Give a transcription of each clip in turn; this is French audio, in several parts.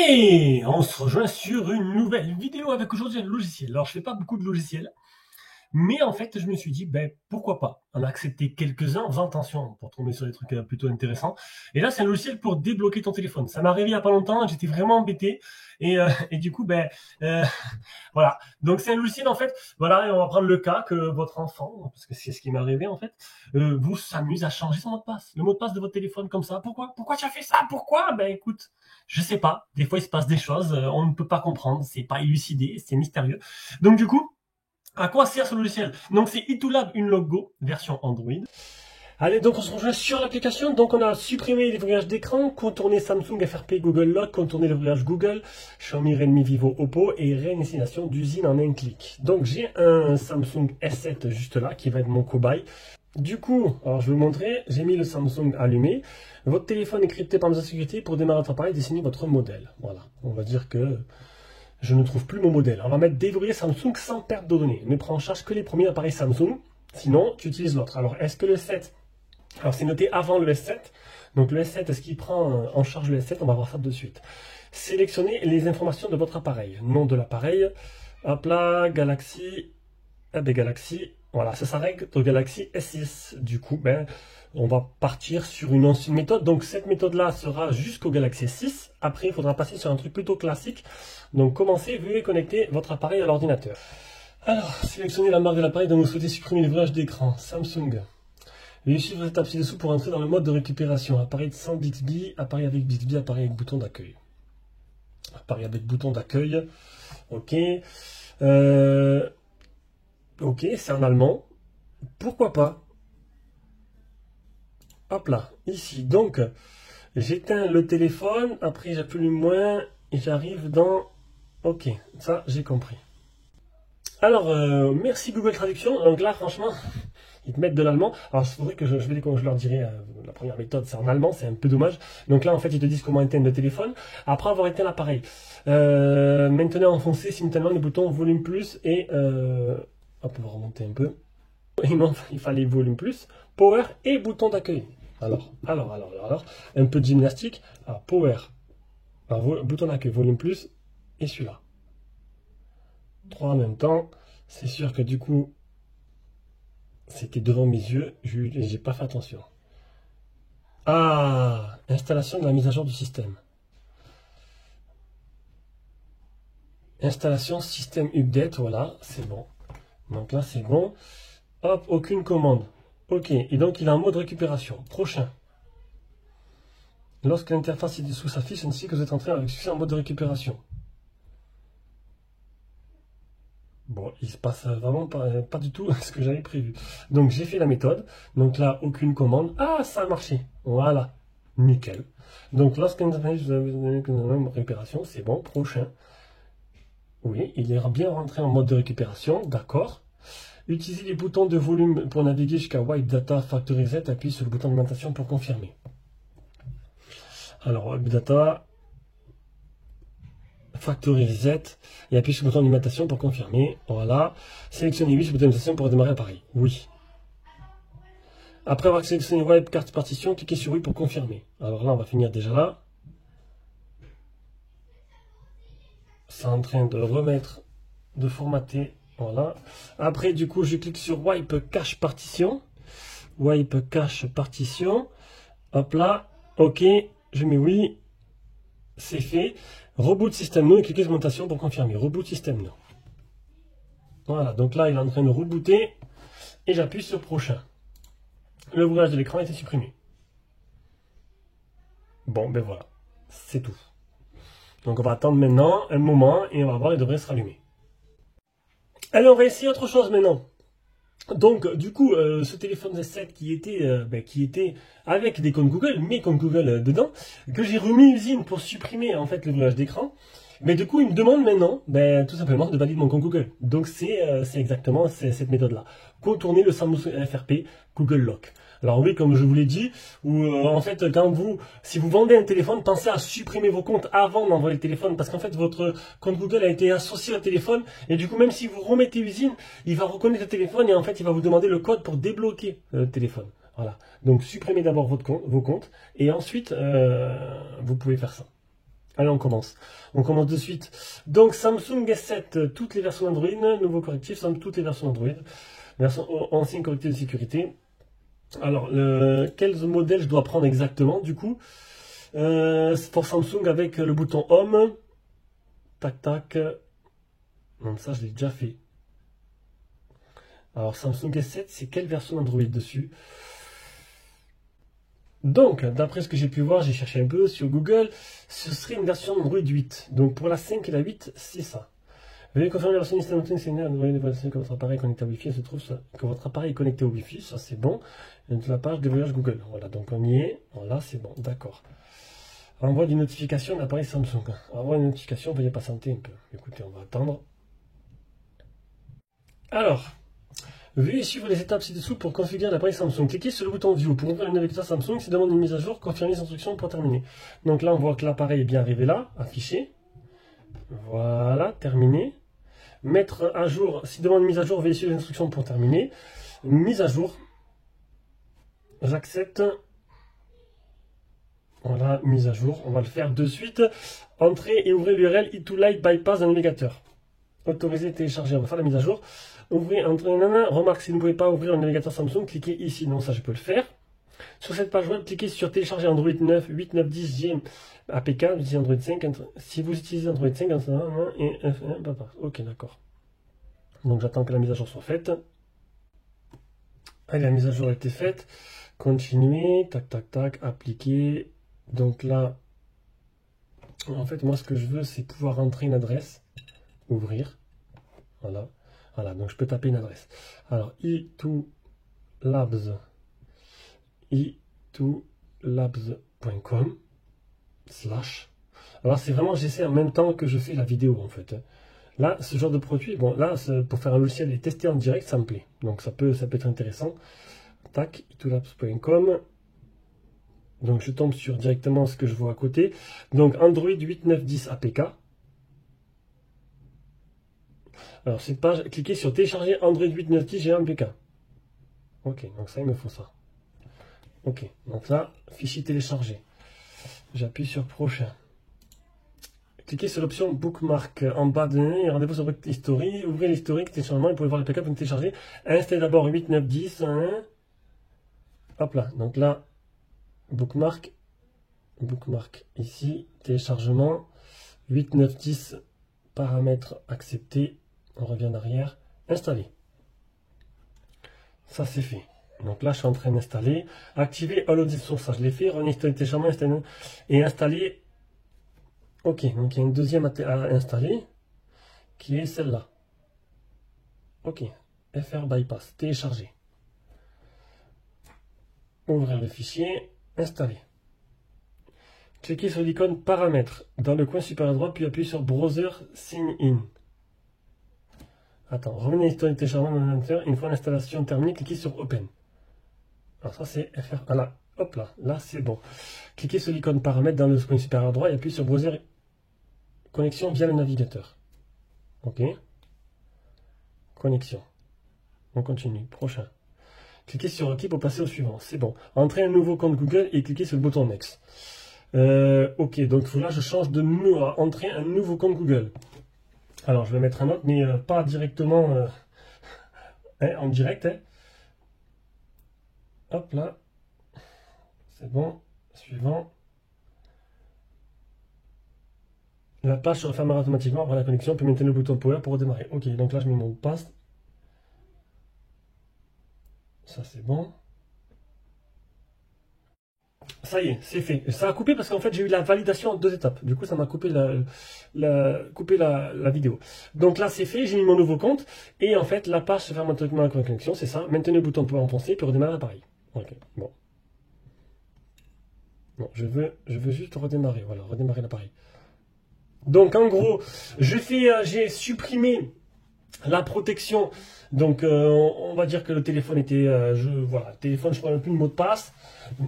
Et on se rejoint sur une nouvelle vidéo avec aujourd'hui un logiciel. Alors je fais pas beaucoup de logiciels, mais en fait je me suis dit pourquoi pas. On a accepté quelques-uns en faisant attention pour tomber sur des trucs plutôt intéressants. Et là c'est un logiciel pour débloquer ton téléphone. Ça m'est arrivé il y a pas longtemps, j'étais vraiment embêté et du coup euh, voilà. Donc c'est un logiciel en fait. Voilà, et on va prendre le cas que votre enfant, parce que c'est ce qui m'est arrivé en fait, vous s'amuse à changer son mot de passe, le mot de passe de votre téléphone comme ça. Pourquoi tu as fait ça? Pourquoi? Écoute. Je sais pas, des fois il se passe des choses, on ne peut pas comprendre, c'est pas élucidé, c'est mystérieux. Donc du coup, à quoi sert ce logiciel? Donc c'est Itulab Unlock Go, version Android. Allez, donc on se rejoint sur l'application. Donc on a supprimé les verrouillages d'écran, contourné Samsung, FRP, Google Lock, contourné le verrouillage Google, Xiaomi, Redmi, Vivo, Oppo et réinstallation d'usine en un clic. Donc j'ai un Samsung S7 juste là qui va être mon cobaye. Du coup, alors je vais vous montrer, j'ai mis le Samsung allumé. Votre téléphone est crypté par mes sécurité pour démarrer votre appareil et dessiner votre modèle. Voilà, on va dire que je ne trouve plus mon modèle. On va mettre déverrouiller Samsung sans perte de données. Ne prend en charge que les premiers appareils Samsung, sinon tu utilises l'autre. Alors est-ce que le 7, alors c'est noté avant le S7, donc le S7, est-ce qu'il prend en charge le S7? On va voir ça de suite. Sélectionnez les informations de votre appareil. Nom de l'appareil, hop là, Galaxy, Galaxy. Voilà, ça s'arrête au Galaxy S6. Du coup, on va partir sur une ancienne méthode. Donc, cette méthode-là sera jusqu'au Galaxy S6. Après, il faudra passer sur un truc plutôt classique. Donc, commencez, veuillez connecter votre appareil à l'ordinateur. Alors, sélectionnez la marque de l'appareil dont vous souhaitez supprimer les verrouillages d'écran. Samsung. Veuillez suivre cette étape ci-dessous pour entrer dans le mode de récupération. Appareil sans Bixby, appareil avec Bixby, appareil avec bouton d'accueil. Appareil avec bouton d'accueil. Ok. Ok, c'est en allemand. Pourquoi pas? Hop là, ici. Donc, j'éteins le téléphone. Après, j'appuie moins. Et j'arrive dans... Ok, ça, j'ai compris. Alors, merci Google Traduction. Donc là, franchement, ils te mettent de l'allemand. Alors, il faudrait que je leur dirai, la première méthode, c'est en allemand. C'est un peu dommage. Donc là, en fait, ils te disent comment éteindre le téléphone. Après avoir éteint l'appareil. Maintenant, enfoncez simultanément les boutons volume plus et... hop, on va remonter un peu. Il fallait volume plus, power et bouton d'accueil. Alors, un peu de gymnastique. Alors, power, alors, bouton d'accueil, volume plus et celui-là. 3 en même temps. C'est sûr que du coup, c'était devant mes yeux. J'ai pas fait attention. Ah, installation de la mise à jour du système. Installation système update, voilà, c'est bon. Donc là, c'est bon. Hop, aucune commande. Ok, et donc il est en mode récupération. Prochain. Lorsque l'interface ci-dessous s'affiche, ainsi que vous êtes entré avec succès en mode de récupération. Bon, il se passe vraiment pas du tout ce que j'avais prévu. Donc j'ai fait la méthode. Donc là, aucune commande. Ah, ça a marché. Voilà. Nickel. Donc lorsque l'interface vous avez une récupération, c'est bon. Prochain. Oui, il est bien rentré en mode de récupération. D'accord. Utilisez les boutons de volume pour naviguer jusqu'à Wipe Data Factory Reset. Appuyez sur le bouton d'alimentation pour confirmer. Alors, Wipe Data Factory Reset et appuyez sur le bouton d'alimentation pour confirmer. Voilà. Sélectionnez 8 sur le bouton d'alimentation pour redémarrer l'appareil. Oui. Après avoir sélectionné Wipe Carte Partition, cliquez sur oui pour confirmer. Alors là, on va finir déjà là. C'est en train de remettre, de formater. Voilà. Après, du coup, je clique sur Wipe Cache Partition. Wipe Cache Partition. Hop là. OK. Je mets oui. C'est fait. Reboot System No et cliquez sur Alimentation pour confirmer. Reboot System No. Voilà. Donc là, il est en train de rebooter. Et j'appuie sur Prochain. Le verrouillage de l'écran a été supprimé. Bon, ben voilà. C'est tout. Donc on va attendre maintenant un moment et on va voir, il devrait se rallumer. Alors on va essayer autre chose maintenant. Donc du coup, ce téléphone S7 qui était avec des comptes Google, mes comptes Google dedans, que j'ai remis usine pour supprimer en fait le verrouillage d'écran. Mais du coup, il me demande maintenant, tout simplement, de valider mon compte Google. Donc c'est exactement cette méthode-là. Contourner le Samsung FRP Google Lock. Alors oui, comme je vous l'ai dit, en fait, si vous vendez un téléphone, pensez à supprimer vos comptes avant d'envoyer le téléphone, parce qu'en fait, votre compte Google a été associé au téléphone, et du coup, même si vous remettez usine, il va reconnaître le téléphone, et en fait, il va vous demander le code pour débloquer le téléphone. Voilà. Donc, supprimez d'abord vos comptes, et ensuite, vous pouvez faire ça. Allez, on commence. On commence de suite. Donc, Samsung S7, toutes les versions Android, nouveau correctif, toutes les versions Android. Version ancien correctif de sécurité. Alors, quels modèles je dois prendre exactement, du coup? C'est pour Samsung avec le bouton Home. Tac, tac. Non, ça, je l'ai déjà fait. Alors, Samsung S7, c'est quelle version Android dessus? Donc, d'après ce que j'ai pu voir, j'ai cherché un peu sur Google, ce serait une version Android 8. Donc, pour la 5 et la 8, c'est ça. Veuillez confirmer la version Samsung, c'est que votre appareil connecté au Wi-Fi se trouve que votre appareil est connecté au Wi-Fi, ça c'est bon. Et de la page de voyage Google. Voilà, donc on y est. Voilà, c'est bon, d'accord. Envoi d'une notification d'appareil Samsung. Envoi une notification, veuillez patienter un peu. Écoutez, on va attendre. Alors, veuillez suivre les étapes ci-dessous pour configurer l'appareil Samsung. Cliquez sur le bouton View pour ouvrir le navigateur Samsung. S'il demande une mise à jour, confirmez les instructions pour terminer. Donc là, on voit que l'appareil est bien arrivé là, affiché. Voilà, terminé. Mettre à jour, s'il demande une mise à jour, veuillez suivre les instructions pour terminer. Mise à jour. J'accepte. Voilà, mise à jour. On va le faire de suite. Entrez et ouvrez l'URL E2Light Bypass d'un navigateur. Autoriser, télécharger. On va faire la mise à jour. Ouvrez, entrez, remarque, si vous ne pouvez pas ouvrir le navigateur Samsung, cliquez ici. Non, ça, je peux le faire. Sur cette page web, cliquez sur télécharger Android 9, 8, 9, 10, G, APK, vous utilisez Android 5. Si vous utilisez Android 5, et F1, ok, d'accord. Donc, j'attends que la mise à jour soit faite. Allez, la mise à jour a été faite. Continuer, tac, tac, tac, appliquer. Donc là, en fait, moi, ce que je veux, c'est pouvoir entrer une adresse, ouvrir. Voilà. Voilà, donc je peux taper une adresse. Alors, e2labs.com/. Alors, c'est vraiment, j'essaie en même temps que je fais la vidéo, en fait. Là, ce genre de produit, bon, là, pour faire un logiciel et tester en direct, ça me plaît. Donc, ça peut être intéressant. Tac, e2labs.com. Donc, je tombe sur directement ce que je vois à côté. Donc, Android 8, 9, 10 APK. Alors, cette page, cliquez sur télécharger Android 8, 9, 10 APK. Ok, donc ça, il me faut ça. Ok, donc là, fichier téléchargé. J'appuie sur prochain. Cliquez sur l'option bookmark en bas de et rendez-vous sur votre historique. Ouvrez l'historique, téléchargement, et vous pouvez voir les APK pour télécharger. Installez d'abord 8, 9, 10. Hop là, donc là, bookmark ici, téléchargement, 8, 9, 10, paramètres acceptés, on revient en arrière, installer. Ça c'est fait. Donc là je suis en train d'installer, activer All Source, ça je l'ai fait, réinstaller téléchargement, installer, et installer. Ok, donc il y a une deuxième à installer, qui est celle-là. Ok, FR Bypass, télécharger. Ouvrir le fichier, installer. Cliquez sur l'icône paramètres dans le coin supérieur droit, puis appuyez sur Browser Sign In. Attends, revenez à l'histoire de téléchargement dans l'inventaire. Une fois l'installation terminée, cliquez sur Open. Alors ça c'est FR. Ah là, hop là, là c'est bon. Cliquez sur l'icône paramètres dans le coin supérieur droit et appuyez sur Browser Connexion via le navigateur. Ok. Connexion. On continue. Prochain. Cliquez sur OK pour passer au suivant. C'est bon. Entrez un nouveau compte Google et cliquez sur le bouton Next. Ok, donc là je change de menu à entrer un nouveau compte Google. Alors je vais mettre un autre, mais pas directement en direct. Hein. Hop là. C'est bon. Suivant. La page se refermera automatiquement après la connexion, puis maintenir le bouton Power pour redémarrer. Ok, donc là je mets mon mot de passe. Ça c'est bon. Ça y est, c'est fait. Ça a coupé parce qu'en fait j'ai eu la validation en 2 étapes. Du coup ça m'a coupé la vidéo. Donc là c'est fait, j'ai mis mon nouveau compte. Et en fait la page se ferme automatiquement avec la connexion, c'est ça. Maintenez le bouton Power enfoncé puis redémarrer l'appareil. Ok, bon. Bon, je veux juste redémarrer. Voilà, redémarrer l'appareil. Donc en gros, j'ai supprimé la protection. Donc on va dire que le téléphone était, voilà, le téléphone je ne prenais plus le mot de passe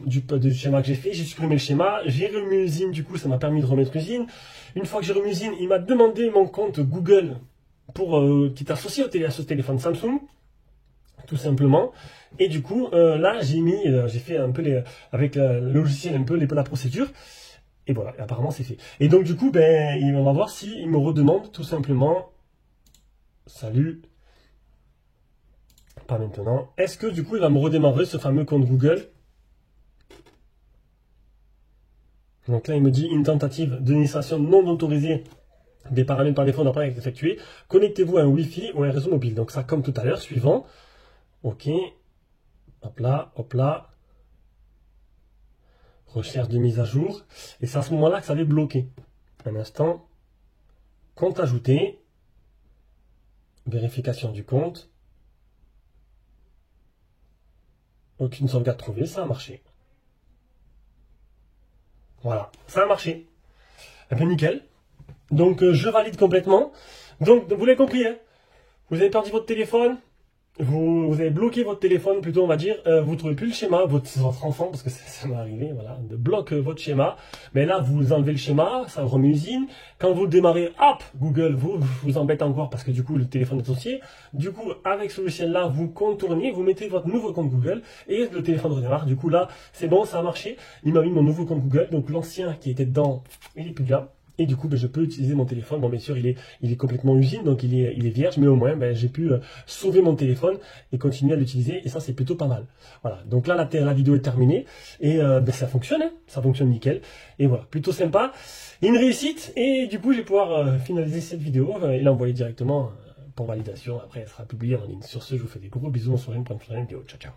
du schéma que j'ai fait. J'ai supprimé le schéma, j'ai remis usine, du coup ça m'a permis de remettre usine. Une fois que j'ai remis usine, il m'a demandé mon compte Google pour qui est associé à ce téléphone Samsung, tout simplement. Et du coup là j'ai fait un peu avec le logiciel un peu la procédure. Et voilà, apparemment c'est fait. Et donc du coup, ben, on va voir s'il me redemande tout simplement, salut, pas maintenant. Est-ce que du coup il va me redémarrer ce fameux compte Google? Donc là il me dit une tentative d'initiation non autorisée des paramètres par défaut d'appareil est effectuée. Connectez-vous à un Wi-Fi ou à un réseau mobile. Donc ça comme tout à l'heure, suivant. Ok. Hop là, hop là. Recherche de mise à jour. Et c'est à ce moment-là que ça avait bloqué. Un instant. Compte ajouté. Vérification du compte. Aucune sauvegarde trouvée, ça a marché. Voilà, ça a marché. Eh bien nickel. Donc je valide complètement. Donc vous l'avez compris, hein, vous avez perdu votre téléphone. Vous avez bloqué votre téléphone, plutôt on va dire, vous ne trouvez plus le schéma, votre enfant, parce que ça m'est arrivé, voilà, de bloque votre schéma, mais là vous enlevez le schéma, ça remet usine, quand vous démarrez, hop, Google vous embête encore parce que du coup le téléphone est associé, du coup avec ce logiciel-là, vous contournez, vous mettez votre nouveau compte Google, et le téléphone redémarre, du coup là, c'est bon, ça a marché, il m'a mis mon nouveau compte Google, donc l'ancien qui était dedans, il est plus là. Et du coup, ben, je peux utiliser mon téléphone. Bon, bien sûr, il est complètement usine, donc il est vierge, mais au moins, ben, j'ai pu sauver mon téléphone et continuer à l'utiliser. Et ça, c'est plutôt pas mal. Voilà. Donc là, la vidéo est terminée et ben, ça fonctionne, hein, ça fonctionne nickel. Et voilà, plutôt sympa. Une réussite. Et du coup, je vais pouvoir finaliser cette vidéo et l'envoyer directement pour validation. Après, elle sera publiée en ligne. Sur ce, je vous fais des gros bisous. On se revoit pour une prochaine vidéo. Ciao, ciao.